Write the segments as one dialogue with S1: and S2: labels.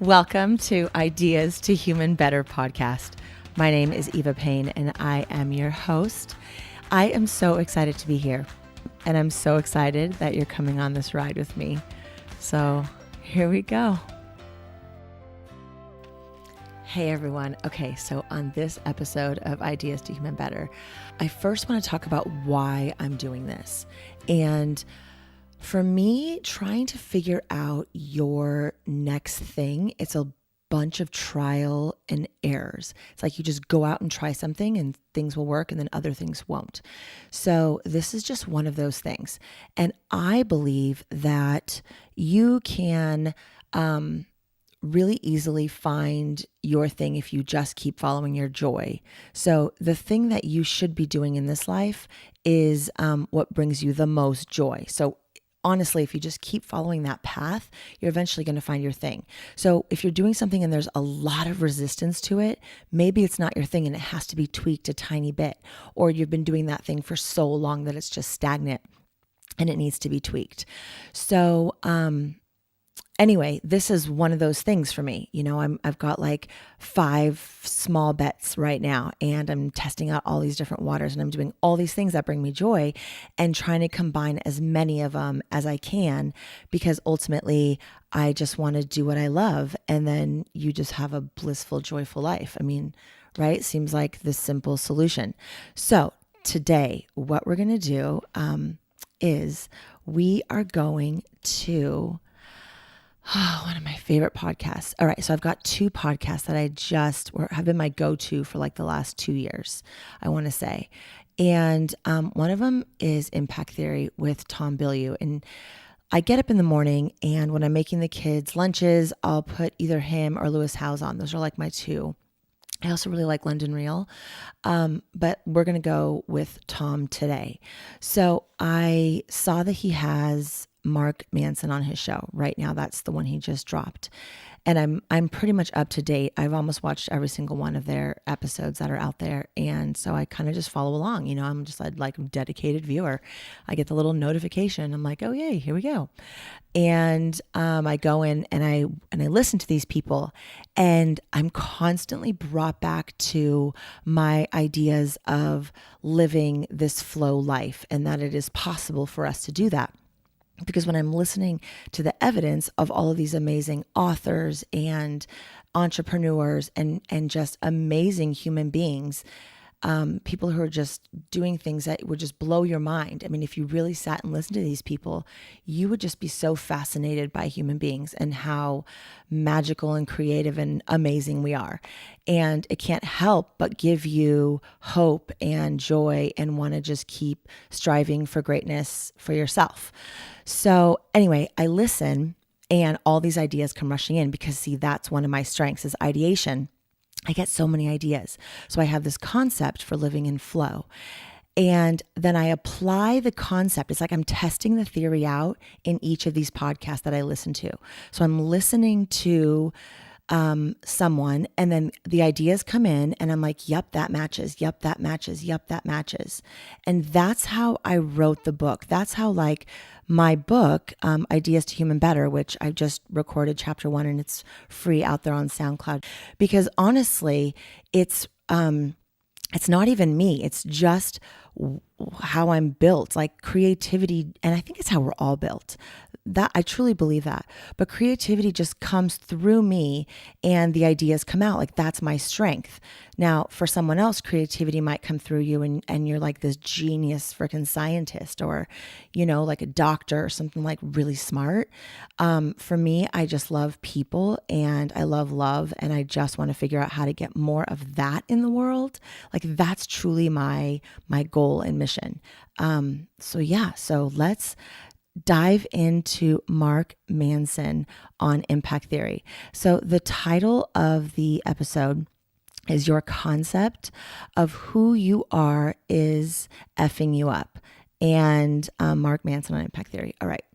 S1: Welcome to Ideas to Human Better podcast. My name is Eva Payne and I am your host. I am so excited to be here and I'm so excited that you're coming on this ride with me. So here we go. Hey everyone. Okay, so on this episode of Ideas to Human Better, I first want to talk about why I'm doing this. And for me, trying to figure out your next thing, it's a bunch of trial and errors. It's like you just go out and try something and things will work and then other things won't. So this is just one of those things. And I believe that you can really easily find your thing if you just keep following your joy. So the thing that you should be doing in this life is what brings you the most joy. So honestly, if you just keep following that path, you're eventually going to find your thing. So if you're doing something and there's a lot of resistance to it, maybe it's not your thing and it has to be tweaked a tiny bit. Or you've been doing that thing for so long that it's just stagnant and it needs to be tweaked. So, anyway, this is one of those things for me. You know, I've got like 5 small bets right now and I'm testing out all these different waters and I'm doing all these things that bring me joy and trying to combine as many of them as I can, because ultimately I just want to do what I love and then you just have a blissful, joyful life. I mean, right? Seems like the simple solution. So today, what we're going to do is we are going to one of my favorite podcasts. All right. So I've got 2 podcasts that have been my go-to for like the last 2 years, I want to say. And one of them is Impact Theory with Bilyeu. And I get up in the morning and when I'm making the kids lunches, I'll put either him or Lewis Howes on. Those are like my 2. I also really like London Real, but we're going to go with Tom today. So I saw that he has Mark Manson on his show right now. That's the one he just dropped. And I'm pretty much up to date. I've almost watched every single one of their episodes that are out there. And so I kind of just follow along. You know, I'm just like a dedicated viewer. I get the little notification. I'm like, oh yay, here we go. And I go in and I listen to these people and I'm constantly brought back to my ideas of living this flow life and that it is possible for us to do that. Because when I'm listening to the evidence of all of these amazing authors and entrepreneurs and just amazing human beings, people who are just doing things that would just blow your mind. I mean, if you really sat and listened to these people, you would just be so fascinated by human beings and how magical and creative and amazing we are. And it can't help but give you hope and joy and want to just keep striving for greatness for yourself. So anyway, I listen and all these ideas come rushing in because see, that's one of my strengths is ideation. I get so many ideas. So I have this concept for living in flow. And then I apply the concept. It's like I'm testing the theory out in each of these podcasts that I listen to. So I'm listening to someone and then the ideas come in and I'm like, yep, that matches. Yep, that matches. Yep, that matches. And that's how I wrote the book. That's how like my book, Ideas to Human Better, which I just recorded chapter 1 and it's free out there on SoundCloud, because honestly, it's not even me. It's just how I'm built, like creativity. And I think it's how we're all built. That I truly believe that. But creativity just comes through me and the ideas come out. Like that's my strength. Now, for someone else, creativity might come through you and you're like this genius freaking scientist or, you know, like a doctor or something like really smart. For me, I just love people and I love love and I just want to figure out how to get more of that in the world. Like that's truly my goal and mission. So let's dive into Mark Manson on Impact Theory. So the title of the episode is Your Concept of Who You Are is Effing You Up. And Mark Manson on Impact Theory. All right.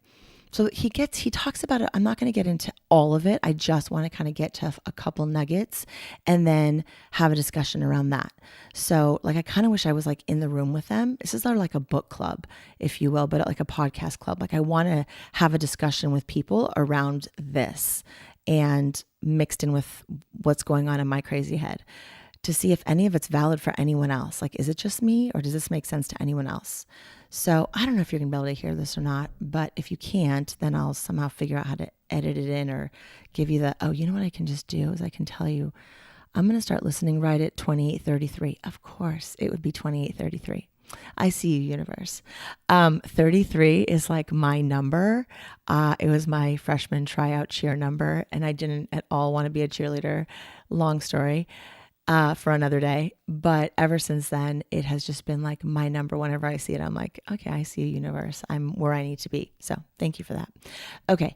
S1: So he talks about it. I'm not going to get into all of it. I just want to kind of get to a couple nuggets and then have a discussion around that. So like, I kind of wish I was like in the room with them. This is like a book club, if you will, but like a podcast club. Like I want to have a discussion with people around this and mixed in with what's going on in my crazy head to see if any of it's valid for anyone else. Like, is it just me or does this make sense to anyone else? So I don't know if you're going to be able to hear this or not, but if you can't, then I'll somehow figure out how to edit it in or give you the, oh, you know what I can just do is I can tell you, I'm going to start listening right at 28:33. Of course, it would be 28:33. I see you, universe. 33 is like my number. It was my freshman tryout cheer number, and I didn't at all want to be a cheerleader. Long story for another day. But ever since then, it has just been like my number. Whenever I see it, I'm like, okay, I see you, universe. I'm where I need to be. So thank you for that. Okay.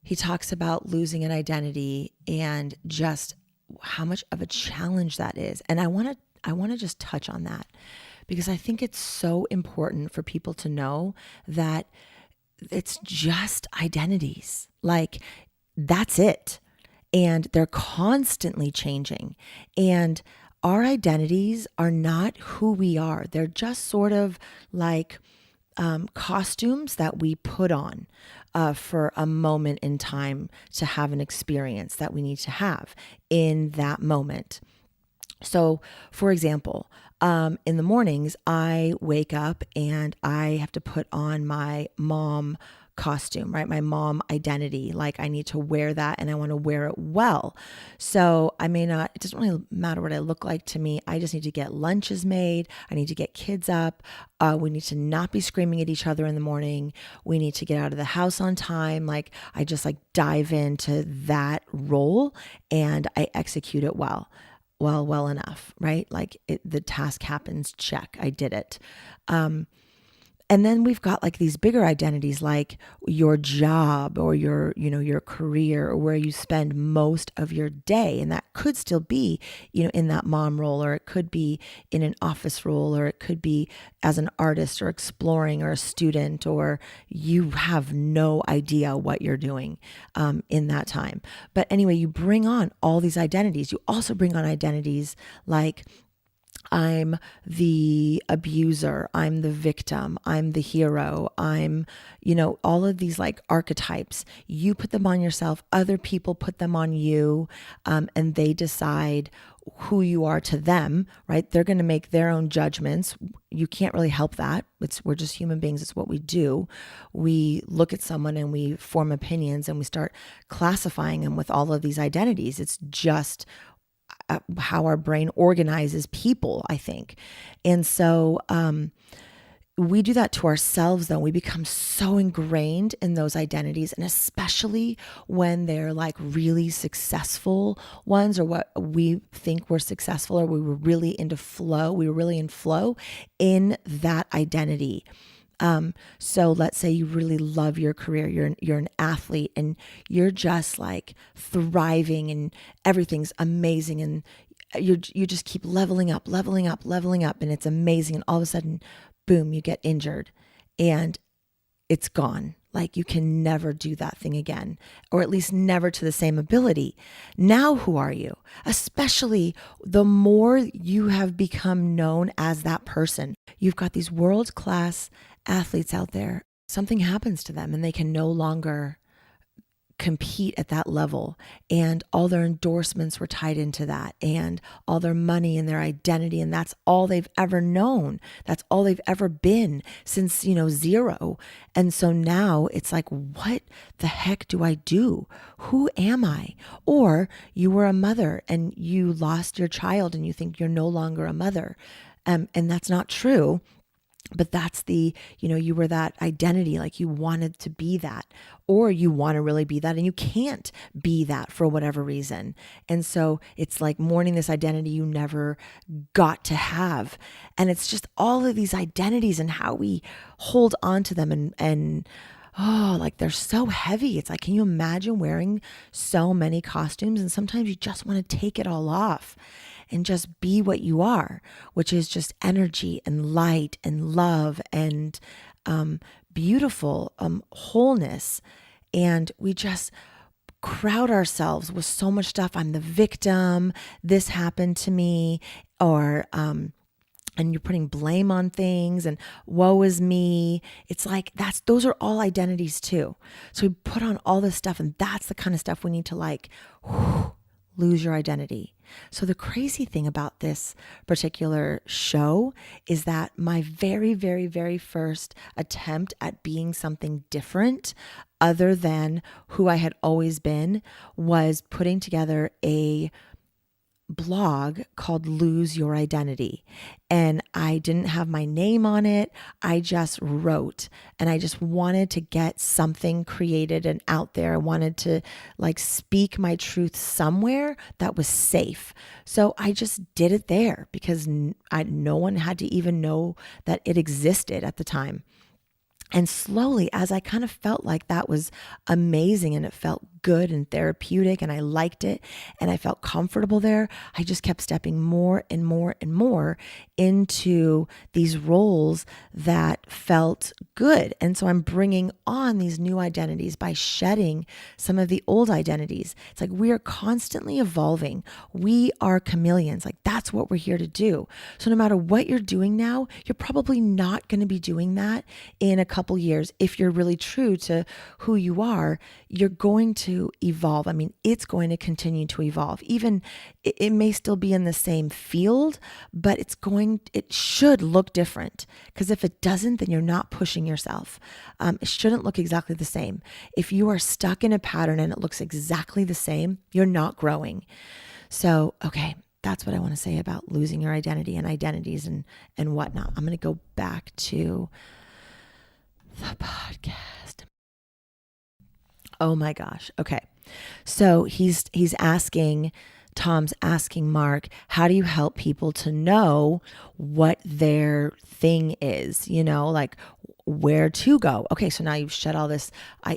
S1: He talks about losing an identity and just how much of a challenge that is. And I want to just touch on that because I think it's so important for people to know that it's just identities. Like, that's it. And they're constantly changing. And our identities are not who we are. They're just sort of like costumes that we put on for a moment in time to have an experience that we need to have in that moment. So, for example, in the mornings, I wake up and I have to put on my mom costume, right? My mom identity. Like, I need to wear that and I want to wear it well. So I may not, it doesn't really matter what I look like to me. I just need to get lunches made. I need to get kids up. We need to not be screaming at each other in the morning. We need to get out of the house on time. Like, I just like dive into that role and I execute it well enough, right? Like, the task happens, check, I did it. And then we've got like these bigger identities, like your job or your career, or where you spend most of your day. And that could still be, in that mom role, or it could be in an office role, or it could be as an artist or exploring or a student, or you have no idea what you're doing in that time. But anyway, you bring on all these identities. You also bring on identities like, I'm the abuser, I'm the victim, I'm the hero, I'm, all of these like archetypes. You put them on yourself, other people put them on you, and they decide who you are to them, right? They're going to make their own judgments. You can't really help that. We're just human beings. It's what we do. We look at someone and we form opinions and we start classifying them with all of these identities. It's just how our brain organizes people, I think. And so we do that to ourselves, though. We become so ingrained in those identities, and especially when they're like really successful ones, or what we think we're successful, or we were really in flow in that identity. So let's say you really love your career, you're an athlete and you're just like thriving and everything's amazing, and you just keep leveling up, and it's amazing. And all of a sudden, boom, you get injured and it's gone. Like, you can never do that thing again, or at least never to the same ability. Now, who are you? Especially the more you have become known as that person. You've got these world-class athletes out there. Something happens to them and they can no longer compete at that level, and all their endorsements were tied into that, and all their money and their identity, and that's all they've ever known. That's all they've ever been since, zero. And so now it's like, what the heck do I do? Who am I? Or you were a mother and you lost your child and you think you're no longer a mother. And that's not true. But that's you were that identity, like you wanted to be that, or you want to really be that and you can't be that for whatever reason. And so it's like mourning this identity you never got to have. And it's just all of these identities and how we hold on to them and like they're so heavy. It's like, can you imagine wearing so many costumes? And sometimes you just want to take it all off and just be what you are, which is just energy and light and love and beautiful wholeness. And we just crowd ourselves with so much stuff. I'm the victim. This happened to me. Or and you're putting blame on things and woe is me. It's like those are all identities too. So we put on all this stuff, and that's the kind of stuff we need to lose your identity. So the crazy thing about this particular show is that my very, very, very first attempt at being something different other than who I had always been was putting together a blog called Lose Your Identity. And I didn't have my name on it. I just wrote, and I just wanted to get something created and out there. I wanted to speak my truth somewhere that was safe. So I just did it there because no one had to even know that it existed at the time. And slowly, as I kind of felt like that was amazing and it felt good and therapeutic and I liked it and I felt comfortable there, I just kept stepping more and more and more into these roles that felt good. And so I'm bringing on these new identities by shedding some of the old identities. It's like we are constantly evolving. We are chameleons. Like that's what we're here to do. So no matter what you're doing now, you're probably not going to be doing that in a couple years. If you're really true to who you are, you're going to evolve. I mean, it's going to continue to evolve. Even it may still be in the same field, but it should look different. Because if it doesn't, then you're not pushing yourself. It shouldn't look exactly the same. If you are stuck in a pattern and it looks exactly the same, you're not growing. So, okay, that's what I want to say about losing your identity and identities and whatnot. I'm going to go back to the podcast. Oh my gosh. Okay. So Tom's asking Mark, how do you help people to know what their thing is, like where to go? Okay. So now you've shed all this,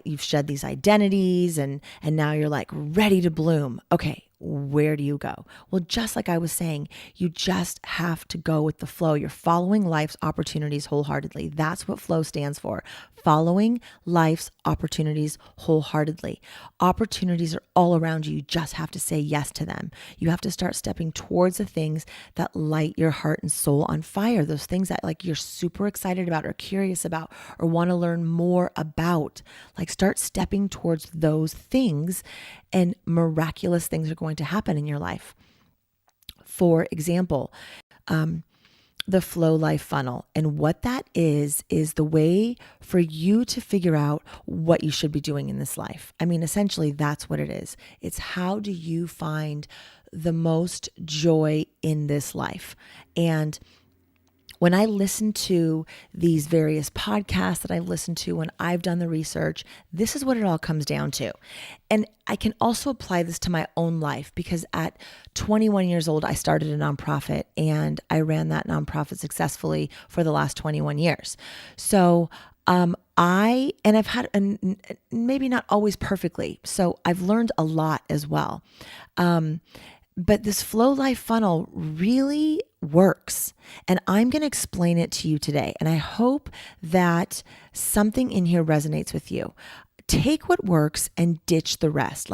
S1: you've shed these identities and now you're like ready to bloom. Okay. Where do you go? Well, just like I was saying, you just have to go with the flow. You're following life's opportunities wholeheartedly. That's what flow stands for. Following life's opportunities wholeheartedly. Opportunities are all around you. You just have to say yes to them. You have to start stepping towards the things that light your heart and soul on fire. Those things that you're super excited about or curious about or want to learn more about. Start stepping towards those things and miraculous things are going to happen in your life. For example, the Flow Life funnel. And what that is the way for you to figure out what you should be doing in this life. I mean, essentially, that's what it is. It's how do you find the most joy in this life? And when I listen to these various podcasts that I've listened to, when I've done the research, this is what it all comes down to. And I can also apply this to my own life because at 21 years old, I started a nonprofit and I ran that nonprofit successfully for the last 21 years. So I've had, and maybe not always perfectly, so I've learned a lot as well. But this Flow Life funnel really works. And I'm going to explain it to you today. And I hope that something in here resonates with you. Take what works and ditch the rest.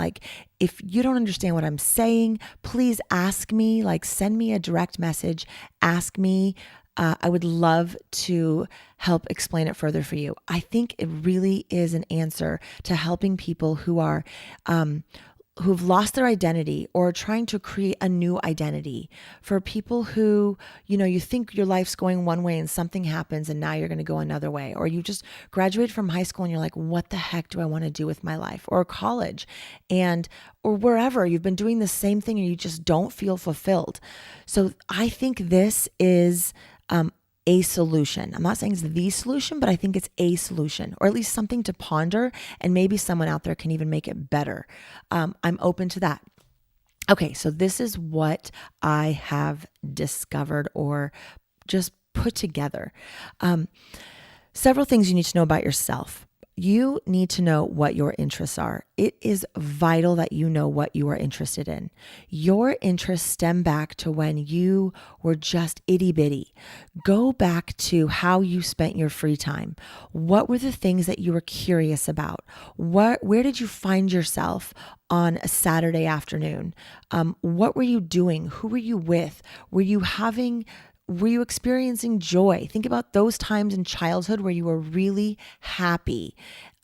S1: If you don't understand what I'm saying, please ask me, send me a direct message, ask me. I would love to help explain it further for you. I think it really is an answer to helping people who are, who've lost their identity or are trying to create a new identity. For people who, you think your life's going one way and something happens and now you're going to go another way. Or you just graduated from high school and you're like, what the heck do I want to do with my life? Or college or wherever you've been doing the same thing and you just don't feel fulfilled. So I think this is, a solution. I'm not saying it's the solution, but I think it's a solution, or at least something to ponder, and maybe someone out there can even make it better. I'm open to that. Okay, so this is what I have discovered or just put together. Several things you need to know about yourself. You need to know what your interests are. It is vital that you know what you are interested in. Your interests stem back to when you were just itty bitty. Go back to how you spent your free time. What were the things that you were curious about? Where did you find yourself on a Saturday afternoon? What were you doing? Who were you with? Were you having Were you experiencing joy? Think about those times in childhood where you were really happy.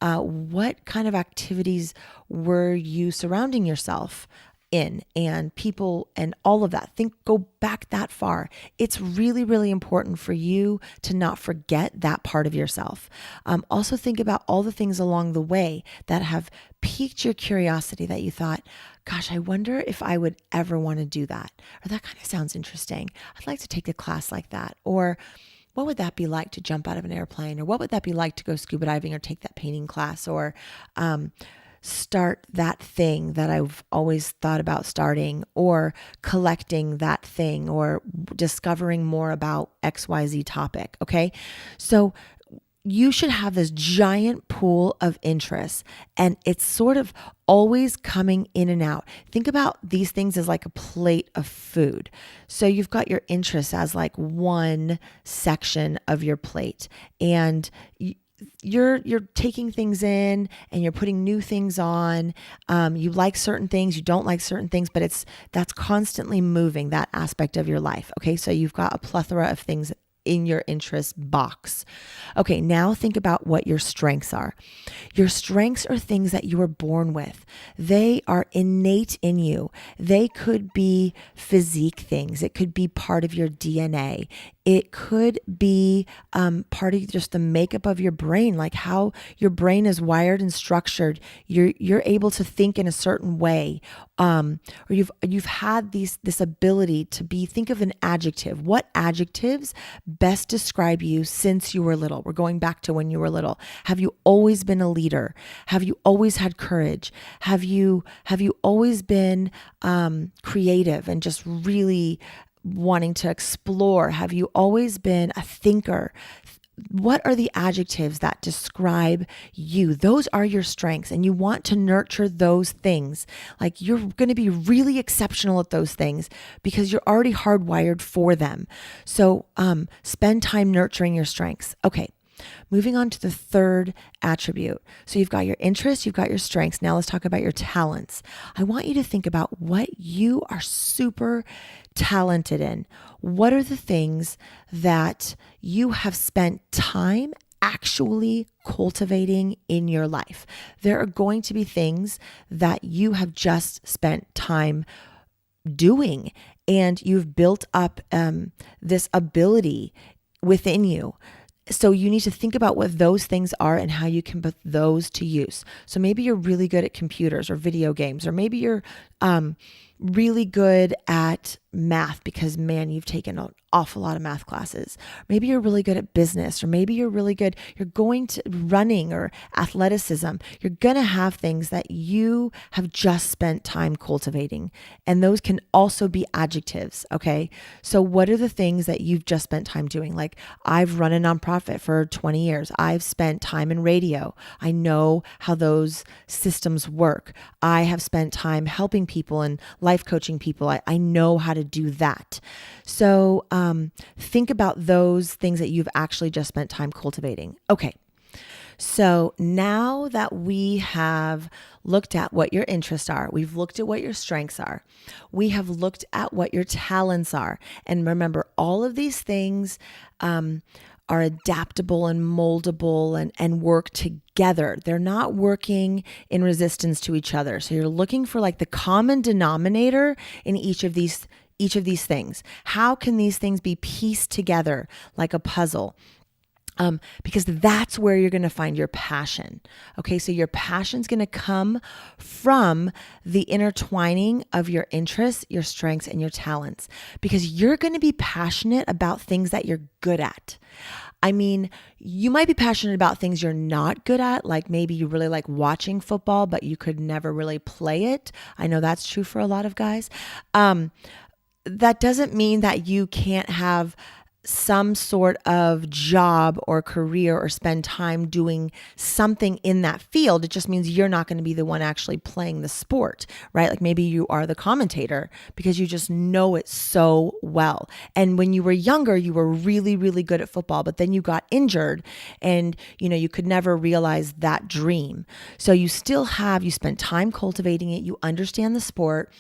S1: What kind of activities were you surrounding yourself in, and people and all of that? Go back that far. It's really, really important for you to not forget that part of yourself. Also think about all the things along the way that have piqued your curiosity that you thought, gosh, I wonder if I would ever want to do that. Or that kind of sounds interesting. I'd like to take a class like that. Or what would that be like to jump out of an airplane? Or what would that be like to go scuba diving or take that painting class? Or start that thing that I've always thought about starting, or collecting that thing, or discovering more about XYZ topic. Okay. So you should have this giant pool of interests, and it's sort of always coming in and out. Think about these things as like a plate of food. So you've got your interests as like one section of your plate, and you're taking things in and you're putting new things on. You like certain things, you don't like certain things, but that's constantly moving, that aspect of your life. Okay, so you've got a plethora of things in your interest box. Okay, now think about what your strengths are. Your strengths are things that you were born with. They are innate in you. They could be physique things. It could be part of your DNA. It could be part of just the makeup of your brain, like how your brain is wired and structured. You're able to think in a certain way, or you've had this ability to be. Think of an adjective. What adjectives best describe you since you were little? We're going back to when you were little. Have you always been a leader? Have you always had courage? Have you always been creative and just really wanting to explore? Have you always been a thinker? What are the adjectives that describe you? Those are your strengths, and you want to nurture those things. Like, you're going to be really exceptional at those things because you're already hardwired for them. So spend time nurturing your strengths. Okay. Moving on to the third attribute. So you've got your interests, you've got your strengths. Now let's talk about your talents. I want you to think about what you are super talented in. What are the things that you have spent time actually cultivating in your life? There are going to be things that you have just spent time doing, and you've built up this ability within you. So you need to think about what those things are and how you can put those to use. So maybe you're really good at computers or video games, or maybe you're really good at math because, man, you've taken an awful lot of math classes. Maybe you're really good at business, or maybe you're going to running or athleticism. You're going to have things that you have just spent time cultivating. And those can also be adjectives. Okay. So what are the things that you've just spent time doing? Like, I've run a nonprofit for 20 years. I've spent time in radio. I know how those systems work. I have spent time helping people and life coaching people. I know how to do that. So think about those things that you've actually just spent time cultivating. Okay. So now that we have looked at what your interests are, we've looked at what your strengths are, we have looked at what your talents are. And remember, all of these things are adaptable and moldable and work together. They're not working in resistance to each other. So you're looking for like the common denominator in each of these things. How can these things be pieced together like a puzzle? Because that's where you're going to find your passion. Okay, so your passion's going to come from the intertwining of your interests, your strengths, and your talents, because you're going to be passionate about things that you're good at. I mean, you might be passionate about things you're not good at, like maybe you really like watching football, but you could never really play it. I know that's true for a lot of guys. That doesn't mean that you can't have some sort of job or career or spend time doing something in that field. It just means you're not going to be the one actually playing the sport, right? Like maybe you are the commentator because you just know it so well. And when you were younger, you were really, really good at football, but then you got injured and, you could never realize that dream. So you spent time cultivating it. You understand the sport.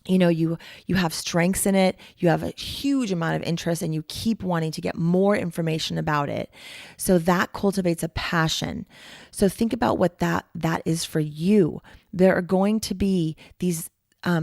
S1: you have strengths in it, you have a huge amount of interest, and you keep wanting to get more information about it. So that cultivates a passion. So think about what that is for you. There are going to be these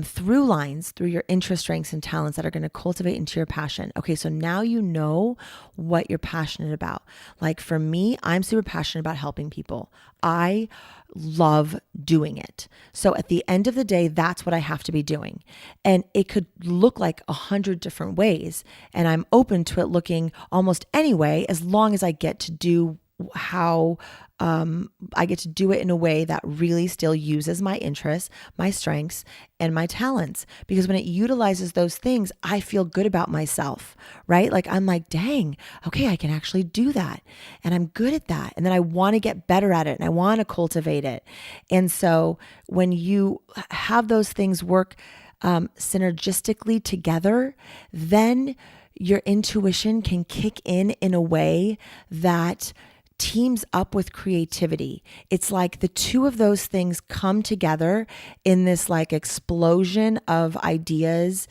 S1: through lines through your interest, strengths, and talents that are going to cultivate into your passion. Okay, so now you know what you're passionate about. Like for me, I'm super passionate about helping people. I love doing it. So at the end of the day, that's what I have to be doing. And it could look like 100 different ways. And I'm open to it looking almost any way, as long as I get to do how I get to do it in a way that really still uses my interests, my strengths, and my talents. Because when it utilizes those things, I feel good about myself, right? Like I'm like, dang, okay, I can actually do that. And I'm good at that. And then I want to get better at it and I want to cultivate it. And so when you have those things work synergistically together, then your intuition can kick in a way that teams up with creativity. It's like the two of those things come together in this like explosion of ideas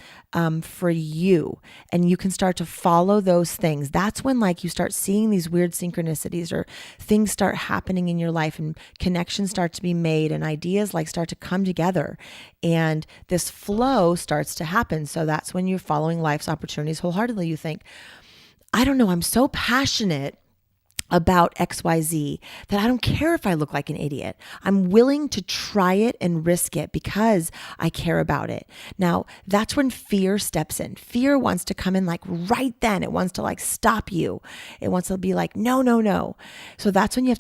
S1: for you. And you can start to follow those things. That's when like you start seeing these weird synchronicities or things start happening in your life and connections start to be made and ideas like start to come together. And this flow starts to happen. So that's when you're following life's opportunities wholeheartedly. You think, I don't know, I'm so passionate about XYZ that I don't care if I look like an idiot. I'm willing to try it and risk it because I care about it. Now, that's when fear steps in. Fear wants to come in like right then. It wants to like stop you. It wants to be like, no, no, no. So that's when you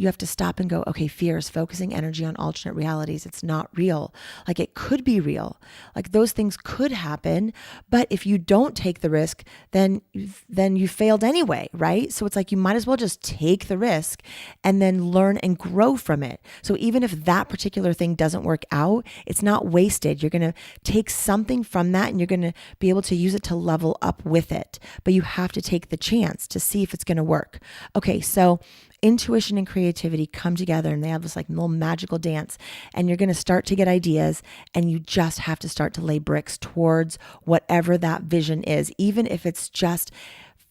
S1: have to stop and go, okay, fear is focusing energy on alternate realities. It's not real. Like it could be real. Like those things could happen, but if you don't take the risk, then you failed anyway, right? So it's like you might as well just take the risk and then learn and grow from it. So even if that particular thing doesn't work out, it's not wasted. You're going to take something from that and you're going to be able to use it to level up with it. But you have to take the chance to see if it's going to work. Okay, so intuition and creativity come together and they have this like little magical dance, and you're going to start to get ideas, and you just have to start to lay bricks towards whatever that vision is, even if it's just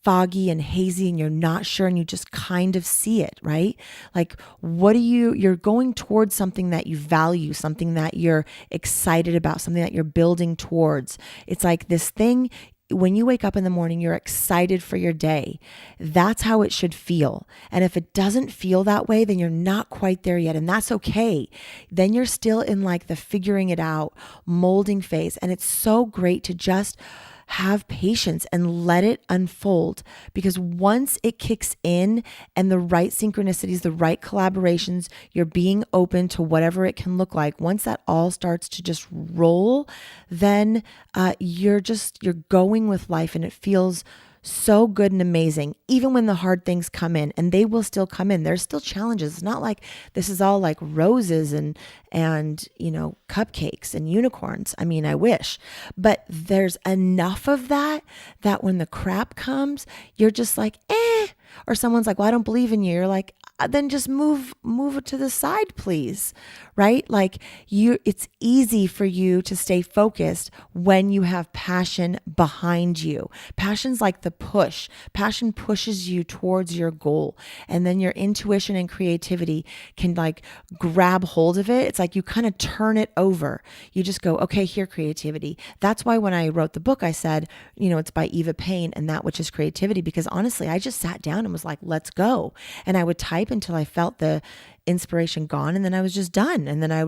S1: foggy and hazy and you're not sure and you just kind of see it, right? Like you're going towards something that you value, something that you're excited about, something that you're building towards. It's like this thing. When you wake up in the morning, you're excited for your day. That's how it should feel. And if it doesn't feel that way, then you're not quite there yet. And that's okay. Then you're still in like the figuring it out, molding phase. And it's so great to just have patience and let it unfold, because once it kicks in and the right synchronicities, the right collaborations, you're being open to whatever it can look like. Once that all starts to just roll, then you're going with life, and it feels so good and amazing, even when the hard things come in, and they will still come in. There's still challenges. It's not like this is all like roses and cupcakes and unicorns. I mean, I wish, but there's enough of that when the crap comes, you're just like, or someone's like, well, I don't believe in you. You're like, then just move it to the side, please. Right? Like it's easy for you to stay focused when you have passion behind you. Passion's like the push. Passion pushes you towards your goal. And then your intuition and creativity can like grab hold of it. It's like you kind of turn it over. You just go, okay, here, creativity. That's why when I wrote the book, I said, it's by Eva Payne, and That Which Is Creativity, because honestly, I just sat down and was like, let's go. And I would type until I felt the inspiration gone, and then I was just done. And then I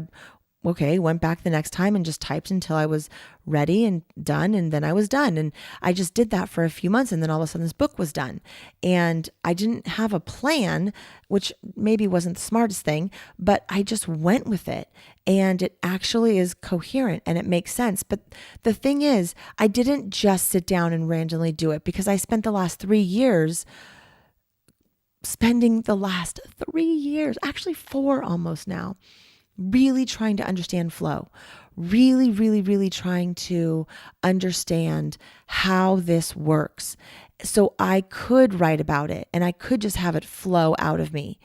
S1: went back the next time and just typed until I was ready and done, and then I was done. And I just did that for a few months, and then all of a sudden this book was done. And I didn't have a plan, which maybe wasn't the smartest thing, but I just went with it, and it actually is coherent and it makes sense. But the thing is, I didn't just sit down and randomly do it, because I spent the last 3 years actually 4 almost now, really trying to understand flow, really, really, really trying to understand how this works so I could write about it and I could just have it flow out of me.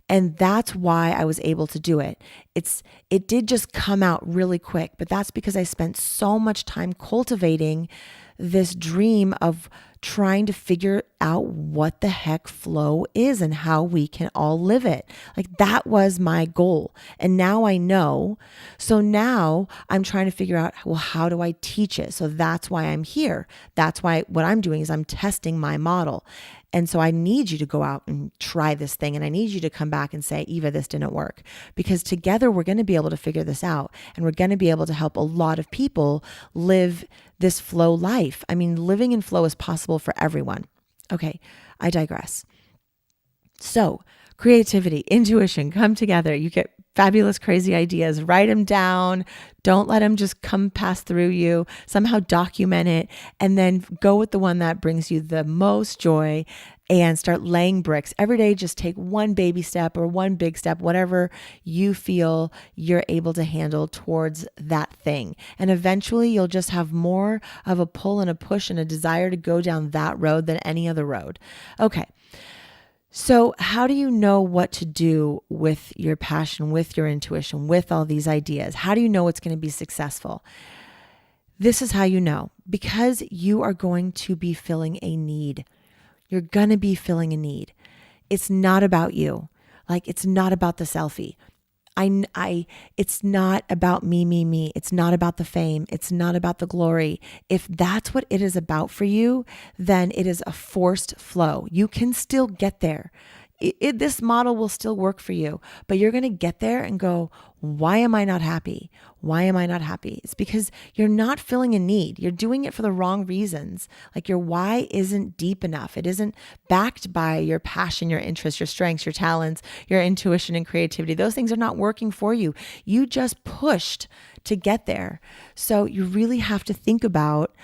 S1: And that's why I was able to do it. It did just come out really quick, but that's because I spent so much time cultivating this dream of trying to figure out what the heck flow is and how we can all live it. Like that was my goal. And now I know. So now I'm trying to figure out, well, how do I teach it? So that's why I'm here. That's why what I'm doing is I'm testing my model. And so I need you to go out and try this thing. And I need you to come back and say, Eva, this didn't work. Because together we're going to be able to figure this out. And we're going to be able to help a lot of people live this flow life. I mean, living in flow is possible for everyone. Okay, I digress. So creativity, intuition come together. You get fabulous, crazy ideas. Write them down. Don't let them just come pass through you. Somehow document it and then go with the one that brings you the most joy and start laying bricks. Every day, just take one baby step or one big step, whatever you feel you're able to handle towards that thing. And eventually you'll just have more of a pull and a push and a desire to go down that road than any other road. Okay. So how do you know what to do with your passion, with your intuition, with all these ideas? How do you know it's going to be successful? This is how you know, because you are going to be filling a need. You're going to be filling a need. It's not about you. Like it's not about the selfie. It's not about me. It's not about the fame. It's not about the glory. If that's what it is about for you, then it is a forced flow. You can still get there. This model will still work for you, but you're going to get there and go, why am I not happy? Why am I not happy? It's because you're not filling a need. You're doing it for the wrong reasons. Like your why isn't deep enough. It isn't backed by your passion, your interests, your strengths, your talents, your intuition and creativity. Those things are not working for you. You just pushed to get there. So you really have to think about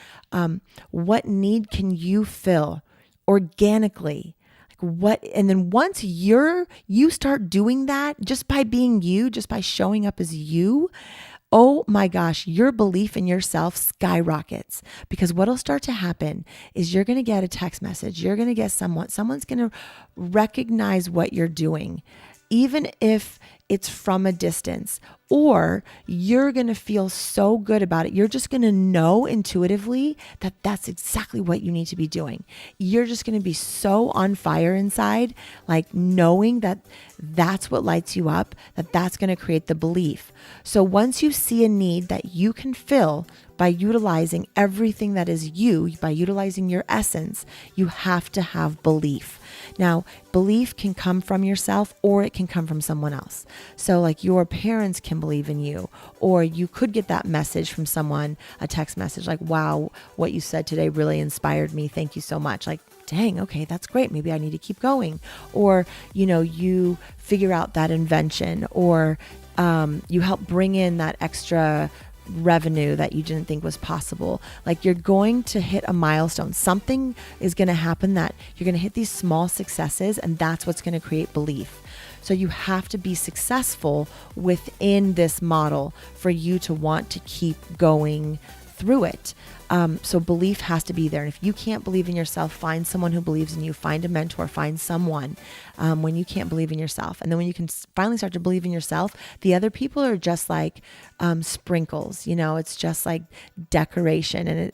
S1: what need can you fill organically. And then once you start doing that just by being you, just by showing up as you, oh my gosh, your belief in yourself skyrockets. Because what'll start to happen is you're going to get a text message. You're going to get someone's going to recognize what you're doing, even if it's from a distance, or you're going to feel so good about it. You're just going to know intuitively that that's exactly what you need to be doing. You're just going to be so on fire inside, like knowing that that's what lights you up, that's going to create the belief. So once you see a need that you can fill by utilizing everything that is you, by utilizing your essence, you have to have belief. Now, belief can come from yourself or it can come from someone else. So like your parents can believe in you, or you could get that message from someone, a text message like, wow, what you said today really inspired me. Thank you so much. Like, dang, okay, that's great. Maybe I need to keep going. Or, you figure out that invention, or you help bring in that extra revenue that you didn't think was possible. Like you're going to hit a milestone. Something is going to happen that you're going to hit these small successes, and that's what's going to create belief. So you have to be successful within this model for you to want to keep going through it. So belief has to be there. And if you can't believe in yourself, find someone who believes in you, find a mentor, find someone when you can't believe in yourself. And then when you can finally start to believe in yourself, the other people are just like sprinkles, it's just like decoration. And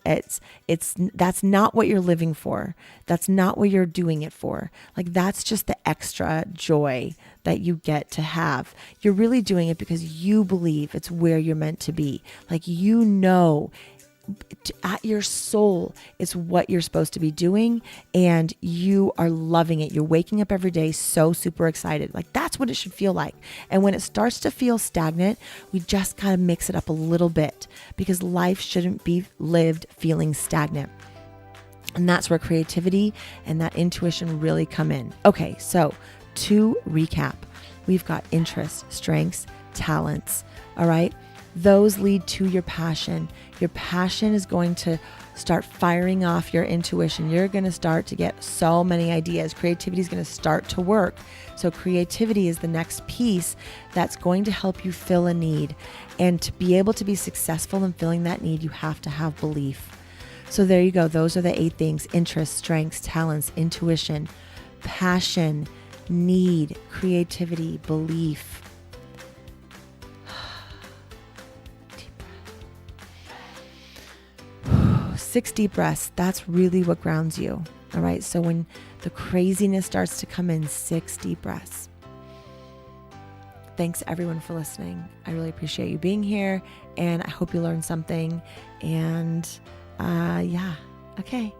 S1: that's not what you're living for. That's not what you're doing it for. Like that's just the extra joy that you get to have. You're really doing it because you believe it's where you're meant to be. Like, at your soul, it's what you're supposed to be doing, and you are loving it. You're waking up every day so super excited. Like that's what it should feel like. And when it starts to feel stagnant, we just kind of mix it up a little bit, because life shouldn't be lived feeling stagnant. And that's where creativity and that intuition really come in. Okay, so to recap, we've got interests, strengths, talents, all right? Those lead to your passion. Your passion is going to start firing off your intuition. You're going to start to get so many ideas. Creativity is going to start to work. So creativity is the next piece that's going to help you fill a need. And to be able to be successful in filling that need, you have to have belief. So there you go. Those are the 8 things: interests, strengths, talents, intuition, passion, need, creativity, belief. Deep breath. 6 deep breaths. That's really what grounds you. All right. So when the craziness starts to come in, 6 deep breaths. Thanks everyone for listening. I really appreciate you being here, and I hope you learned something. And okay.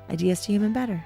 S1: Ideas to Human Better.